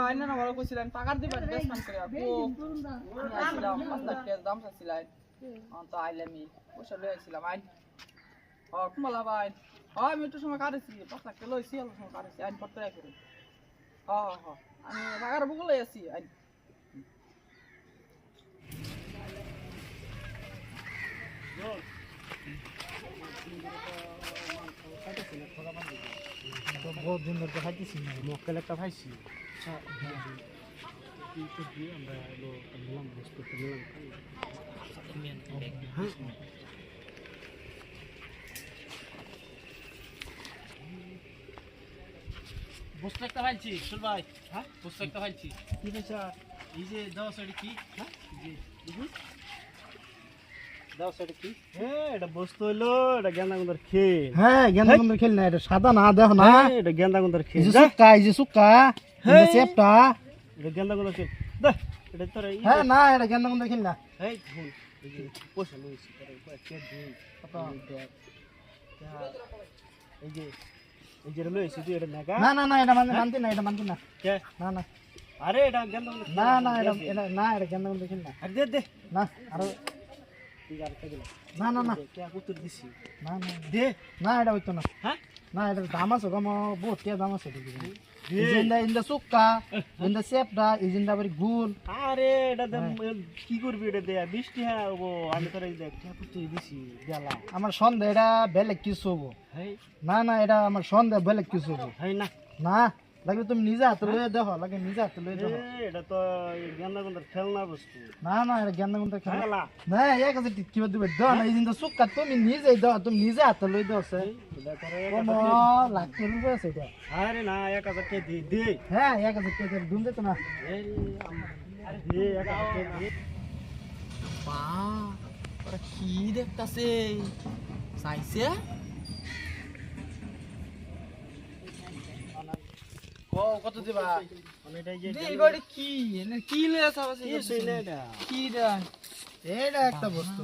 আইনা না ভালো কইছিলেন টাকার দিবেন বেসমান করে আপু আমি আইছিলাম 5 লাখ টাকা দাম চাইছিলেন তো আইলামি পয়সা লই আইছিলাম আইন কুমালা ভাই আমি একটু সময় কাটেছি 5 লাখ টাকা লইছি অল্প সময় কাটেছি আইন কত টাকা করে আমি টাকার বুক লই আছি আইন তো বহুত দিন ধরে খাইতেছি না মক্কেল একটা খাইছি আমরা নিলাম বস্তু বস্তু একটা খাইছি শুন ভাই হ্যাঁ বস্তু একটা খাইছি কি পয়সা এই যে দাও সাইড কি হ্যাঁ দাও সাইড কি এটা বস্তু হইলো এটা গেন্দাগুন্দার খেল হ্যাঁ গেন্দাগুন্দার খেল না এটা সাদা না দেখো না এটা গেন্দাগুন্দার খেল এই যে সুক্কা এই যে চেপটা এটা গেন্দাগুন্দার খেল দে এটা তোর হ্যাঁ না এটা গেন্দাগুন্দার খেল না এই ভুল এই যে পয়সা লইছি তোর কে দিই এই যে লইছি তুই এটা নাগা না না না এটা মানতি না এটা মানতি না কে না না আরে এটা গেন্দাগুন্দার না না এটা না এটা গেন্দাগুন্দার খেল না আরে দে দে না আর না না না উত্তর দিছি না না দে না এটা হইতো না হ্যাঁ না এটা দাম আছে গম বহুত কে দাম আছে ইন্দা সুক্কা ইন্দা সেপটা ইন্দা বাড়ি গুল আরে এটা কি করবি এটা দে 20 টাকা হবো আমি তোর দেখ উত্তর দিছি গেলা আমার সন্দেহ এটা বেলেগ কিছু হবো না না এটা আমার সন্দেহ বেলেগ কিছু হবো না না লাগে তুমি নিজে হাতে লয়ে দেখো লাগে নিজে হাতে লয়ে দেখো এটা তো গেন্দাগুন্দার খেলনা বস্তু না না এটা গেন্দাগুন্দার খেলনা না এক আছে কি দিবে দাও না এই দিন তো সুক্কা তুমি নিজেই দাও তুমি নিজে হাতে লয়ে দাও সে এটা করে লাখ টাকা আছে এটা আরে না 1000 টাকা দি দে হ্যাঁ 1000 টাকা দুন দে তো না আরে দে 1000 টাকা দে পা ওরা কি দেখতাছে চাইছে কত দিবা আমি এটাই যে এইবারে কি কি লয়ে আসা আছে কি এটা এটা একটা বস্তু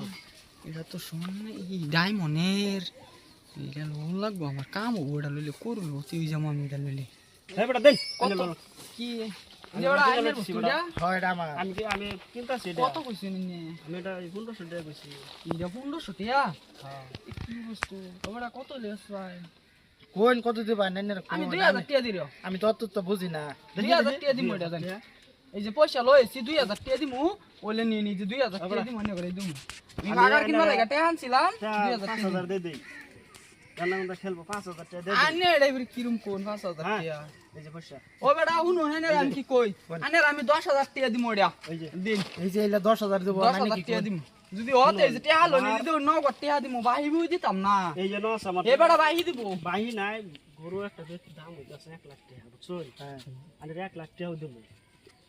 এটা তো সোনা এই ডায়মন্ডের এটা লোন লাগবো আমার কাম ওটা লইলে করলো তুই যেমন আমি এটা লইলে হ্যাঁ বেটা দেন কি এটা আইনের বস্তুটা হয় এটা আমার আমি কিনতাছি এটা কত কইছিস নি আমি এটা 1500 টাকা কইছি এটা 1500 টাকা হ্যাঁ কি বস্তু তোমরা কত লেস ভাই কোন কত দিবা নাইনের আমি 2000 টাকা দিরো আমি তো অত তো বুঝি না 2000 টাকা দিমু এটা জানি এই যে পয়সা লইছি 2000 টাকা দিমু ওলে নিয়ে নিয়ে যে 2000 টাকা দিমু মনে করে দিমু আমি আগার কিনবা লাগা টাকা আনছিলাম 5000 দে দেই গেন্দাগুন্দার খেলবো 5000 টাকা দে আনে এটাই কিরম কোন 5000 টাকা এই যে পয়সা ও বেটা হুনো হেনে আমি কি কই আনে আমি 10000 টাকা দিমু ওটা এই যে দিন এই যে এলা 10000 দেব নানি কি টাকা দিমু যদি হতে এই যে টাকা লনি যদি নগদ টাকা দিমু বাহিবু দিতাম না এই যে নস আমার এ বেটা বাহি দিব বাহি নাই গরু একটা দাম হইতাছে 1 লাখ টাকা বুঝছো হ্যাঁ আমি 1 লাখ টাকা দেব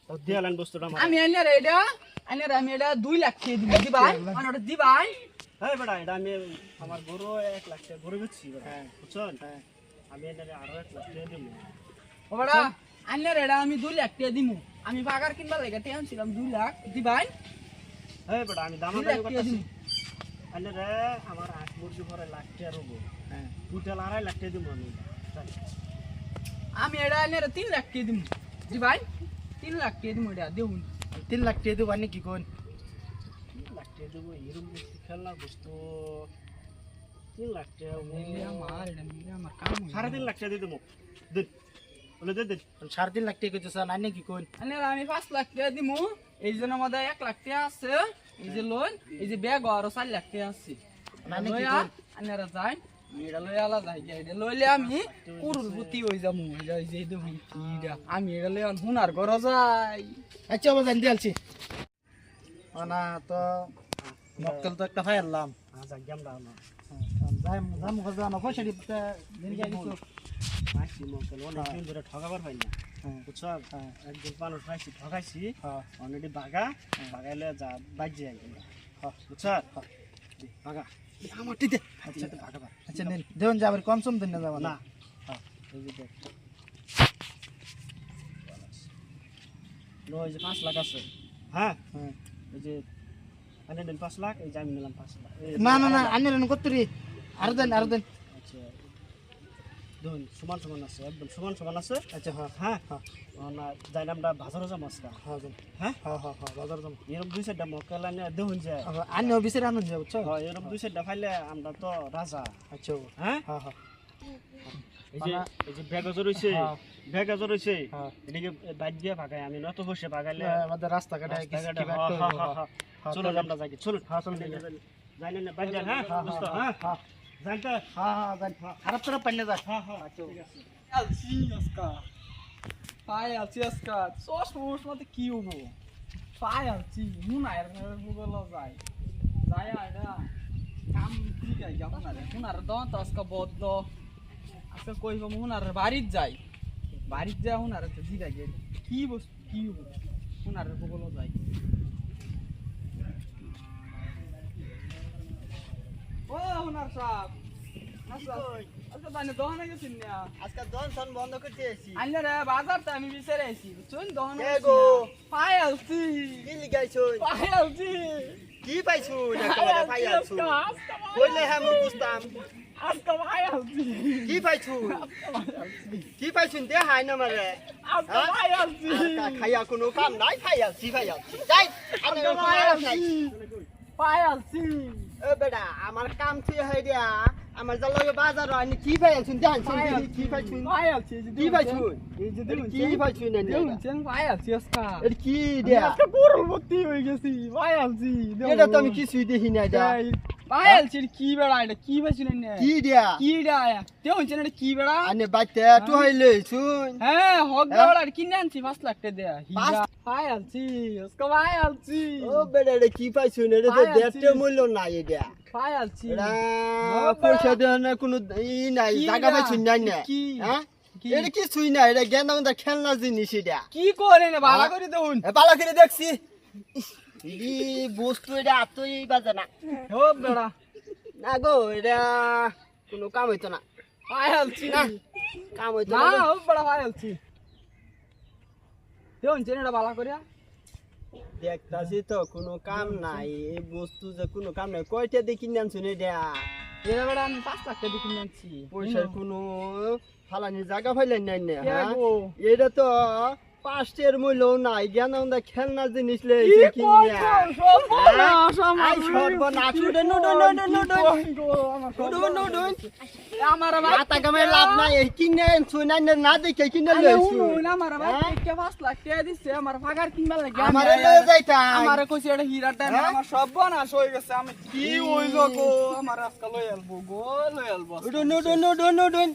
তো দেলান বস্তুটা আমি আনে রে এটা আনে রে আমি এটা 2 লাখ টাকা দিমু দি ভাই মানে ওটা দি ভাই এই বেটা এটা আমি আমার গরু 1 লাখ টাকা গরু বেচছি হ্যাঁ বুঝছো হ্যাঁ আমি এনে আরো 1 লাখ টাকা দেব ও বেটা আনে রে এটা আমি 2 লাখ টাকা দিমু আমি বাগার কিনবা লাগা টাকা আনছিলাম 2 লাখ দি ভাই এই বেটা আমি দাম করতেছি আনে রে আমার 8 মুরগি ভরে লাখ টাকা রবো হ্যাঁ টোটাল 2.5 লাখ টাকা দেব আমি এটা আনে রে 3 লাখ টাকা দিমু দি ভাই 3 লাখ টাকা দিমু এটা দেউন 3 লাখ টাকা দেব আনি কি কোন 3 লাখ টাকা দেব এরকম খেলনা বস্তু 3 লাখ টাকা মিলে আমার এটা মিলে আমার কাম 3.5 লাখ টাকা দিয়ে দেব দিন বলে দে দিন 3.5 লাখ টাকা কইতেছ আনি কি কোন আনে আমি 5 লাখ টাকা দিমু এই জন্য আমাদের 1 লাখ টাকা আছে এই যে লোন এই যে ব্যাগ আরো 4 লাখ টাকা আছে আনি কি কোন আনেরা যাই এটা লই আলা যাই এটা লইলে আমি কুরুলপতি হই যামু এই যে দেখুন কিডা আমি এটা লই হুনার ঘর যাই আচ্ছা বাজান দিলছি না তো মক্কেল তো একটা ফাইলাম আচ্ছা গেম দাও না যাই জাম গজা না পয়সা দিতে দিন যাইছো মাসি মক্কেল অনেক দিন ধরে ঠকাবার পাই না বুঝছো একদিন মানুষ মাসি ঠকাইছি অলরেডি বাগাইলে যা বাজে একদম বুঝছো বাগা আমার দিতে আচ্ছা বাগা আচ্ছা নেন দেন যাবার কম সম দিন না যাব না এই যে দেখ এই যে 5 লাখ আছে হ্যাঁ এই যে আনে দেন 5 লাখ এই যে আমি নিলাম 5 লাখ না না না আনে নেন কত রে আর দেন আচ্ছা দেখুন সমান সমান আছে একদম সমান সমান আছে আচ্ছা হ্যাঁ হ্যাঁ হ্যাঁ না যাই আমরা বাজারে যাবো আজকে হ্যাঁ হ্যাঁ হ্যাঁ হ্যাঁ হ্যাঁ বাজারে যাবো এরকম 2-4টা মক্কেল আনে দেখুন যে আনিও বিচারে আনুন যে বুঝছো হ্যাঁ এরকম 2-4টা ফাইলে আমরা তো রাজা আচ্ছা হ্যাঁ হ্যাঁ হ্যাঁ এই যে বেগাজর হইছে বেগাজর হইছে এদিকে বাইক দিয়ে ভাগাই আমি নত বসে ভাগাইলে আমাদের রাস্তাঘাটে কিছু কি ব্যাট চলো আমরা যাই চলো হ্যাঁ চলো যাই না বাইক যা হ্যাঁ দোস্ত হ্যাঁ হ্যাঁ জানতে হ্যাঁ হ্যাঁ জান খারাপ খারাপ পান্নে যা হ্যাঁ হ্যাঁ ঠিক আছে আলছি আজকা পাই আলছি আজকা সস মোস মতে কি হবো পাই আলছি হুনার গুগল যায় যায় আইডা কাম কি গাই যাবো না রে হুনার দন তো আজকা বদ্ধ আজকা কইব হুনার বাড়িত যাই বাড়িত যা হুনার তো জি গাই কি বস্তু কি হবো হুনার গুগল যায় ও হুনার সাহেব আজকে তাই দহনে গেছিস না আজকে দন সন বন্ধ করতে এসেছি আইলে রে বাজারতে আমি বিচারে আইছি চুন দহনে কে গো পাই আলছি কি লিগাইছো পাই আলছি কি পাইছো একেবারে পাইয়াছো কইলে হ্যাঁ মই বুঝতাম আজকে পাই আলছি কি পাইছো কি পাইছো দে হাই না মারে আজকে পাই আলছি খাইয়া কোনো কাম নাই পাইয়াছি পাইয়াছি যাই আমি পাই আলছি এ বেটা আমার কাম তুই হই দিয়া আমার জালগে বাজার আনি কি পাইয়াছো দেন কি পাইছো পাই আলছি কি পাইছো এই যে কি পাইছো না দেখুন পাই আলছি আজকে এর কি দিয়া আজকে পুরো ভর্তি হয়ে গেছি পাই আলছি এটা তো আমি কিছুই দেখি না এটা পাই আলছি কি বেড়া এটা কি পাইছিস না কি দিয়া কি ডায়া দেখুন এটা কি বেড়া আনে বাইতে টু হইলে শুন হ্যাঁ হক দেওয়ার আর কিনে আনছি 5 লাখ টাকা দেয়া হিজা পাই আলছি আজকে পাই আলছি ও বেটা এটা কি পাইছো না এটা তো দেড়তে মূল্য নাই এটা পাই আলছি এটা পয়সা দেওয়ার না কোনো ই নাই জায়গা পাইছো না না কি হ্যাঁ এটা কিছুই না এটা গেন্দা খেলনা জিনিস এটা কি করে না ভালো করে দেখুন ভালো করে দেখছি ই বস্তু এটা আতই বাজে না ও বেড়া না গো এটা কোনো কাম হইতো না পাই আলছি না কাম হইতো না না ও বেড়া পাই আলছি দেখুন এটা ভালো করিয়া দেখতাছি তো কোনো কাম নাই এই বস্তু যে কোনো কাম নাই কয়টা দিয়ে কিনে আনছুন এটা এটা বেড়া আমি 5 লাখ টাকা কিনে আনছি পয়সার কোনো ফালানি জায়গা পাইলেন নাই না কে হ্যাঁ গো? এটা তো 5 মূল্য নাই জ্ঞান খেলনা জিনিস কি লেগেছে কিনিয়া সর্বনাশ আই সর্বনাশ উড়ে আমার মাথা কামে লাভ নাই এই কিনে শুনাই না দেখে কিনে লইছু আমার ভাই 5 লাখ টাকা দিছে আমার ফাগার কিনবা লাগে আমারে লয়ে যাইতা আমার কইছে এটা হীরার টাইম আমার সর্বনাশ হয়ে গেছে আমি কি হইল গো আমার আজকে লই আলবো গো লই আলবো উড়ুন